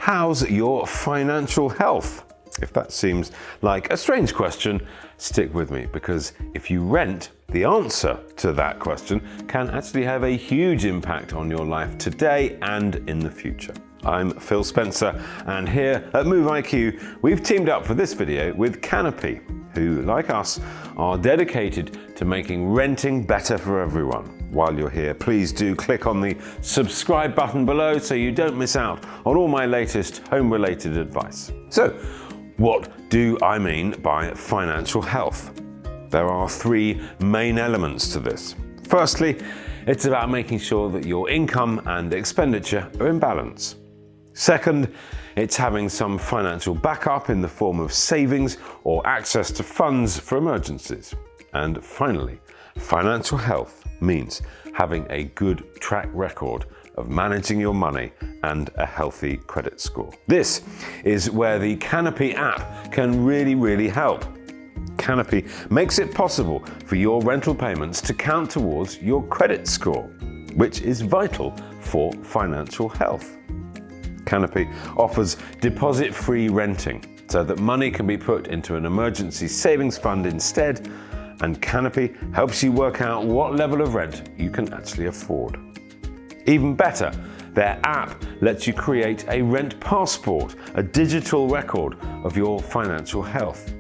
How's your financial health? If that seems like a strange question, stick with me, because if you rent, the answer to that question can actually have a huge impact on your life today and in the future. I'm Phil Spencer, and here at Move IQ, we've teamed up for this video with Canopy, who, like us, are dedicated to making renting better for everyone. While you're here, please do click on the subscribe button below so you don't miss out on all my latest home-related advice. So, what do I mean by financial health? There are three main elements to this. Firstly, it's about making sure that your income and expenditure are in balance. Second, it's having some financial backup in the form of savings or access to funds for emergencies. And finally, financial health means having a good track record of managing your money and a healthy credit score. This is where the Canopy app can really help. Canopy makes it possible for your rental payments to count towards your credit score, which is vital for financial health. Canopy offers deposit-free renting so that money can be put into an emergency savings fund instead, and Canopy helps you work out what level of rent you can actually afford. Even better, their app lets you create a rent passport, a digital record of your financial health.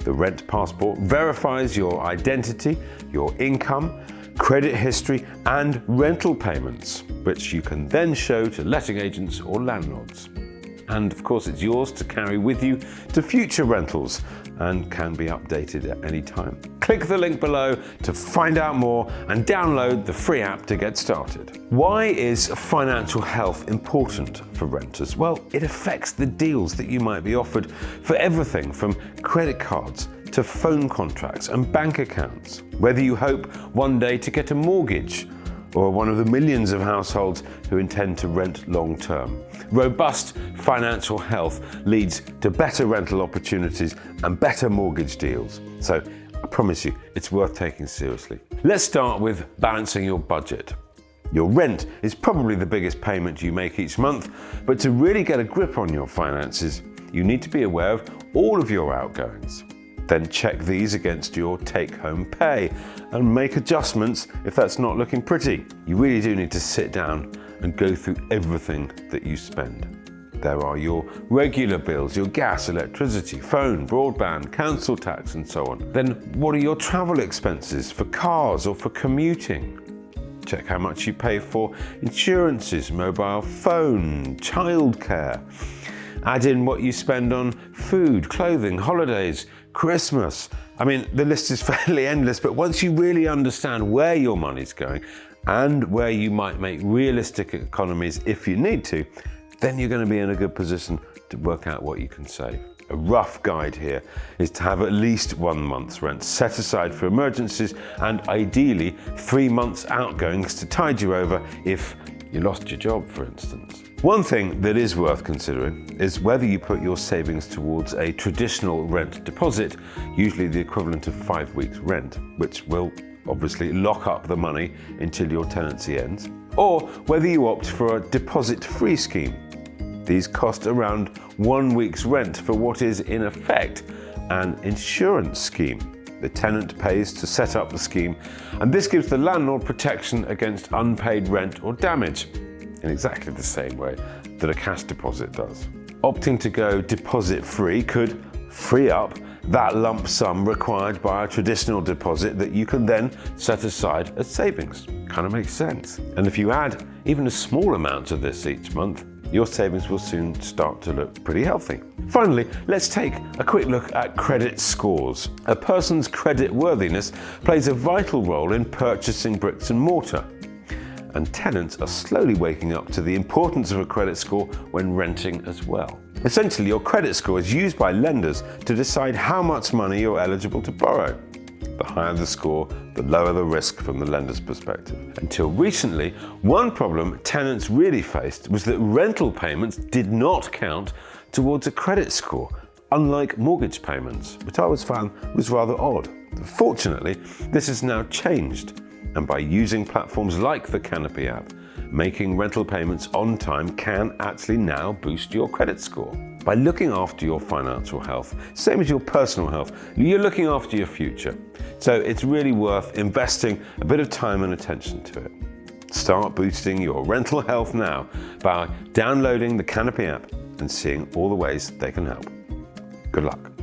The rent passport verifies your identity, your income, credit history, and rental payments, which you can then show to letting agents or landlords. And of course, it's yours to carry with you to future rentals and can be updated at any time. Click the link below to find out more and download the free app to get started. Why is financial health important for renters? Well, it affects the deals that you might be offered for everything from credit cards to phone contracts and bank accounts. Whether you hope one day to get a mortgage or one of the millions of households who intend to rent long-term. Robust financial health leads to better rental opportunities and better mortgage deals. So I promise you, it's worth taking seriously. Let's start with balancing your budget. Your rent is probably the biggest payment you make each month, but to really get a grip on your finances, you need to be aware of all of your outgoings. Then check these against your take-home pay and make adjustments if that's not looking pretty. You really do need to sit down and go through everything that you spend. There are your regular bills, your gas, electricity, phone, broadband, council tax, and so on. Then what are your travel expenses for cars or for commuting? Check how much you pay for insurances, mobile phone, childcare. Add in what you spend on food, clothing, holidays, Christmas. I mean, the list is fairly endless, but once you really understand where your money's going and where you might make realistic economies if you need to, then you're going to be in a good position to work out what you can save. A rough guide here is to have at least 1 month's rent set aside for emergencies and ideally 3 months outgoings to tide you over if you lost your job, for instance. One thing that is worth considering is whether you put your savings towards a traditional rent deposit, usually the equivalent of 5 weeks' rent, which will obviously lock up the money until your tenancy ends, or whether you opt for a deposit-free scheme. These cost around 1 week's rent for what is, in effect, an insurance scheme. The tenant pays to set up the scheme, and this gives the landlord protection against unpaid rent or damage, in exactly the same way that a cash deposit does. Opting to go deposit-free could free up that lump sum required by a traditional deposit that you can then set aside as savings. Kind of makes sense. And if you add even a small amount of this each month, your savings will soon start to look pretty healthy. Finally, let's take a quick look at credit scores. A person's credit worthiness plays a vital role in purchasing bricks and mortar, and tenants are slowly waking up to the importance of a credit score when renting as well. Essentially, your credit score is used by lenders to decide how much money you're eligible to borrow. The higher the score, the lower the risk from the lender's perspective. Until recently, one problem tenants really faced was that rental payments did not count towards a credit score, unlike mortgage payments, which I always found was rather odd. Fortunately, this has now changed, and by using platforms like the Canopy app, making rental payments on time can actually now boost your credit score. By looking after your financial health, same as your personal health, you're looking after your future. So it's really worth investing a bit of time and attention to it. Start boosting your rental health now by downloading the Canopy app and seeing all the ways they can help. Good luck.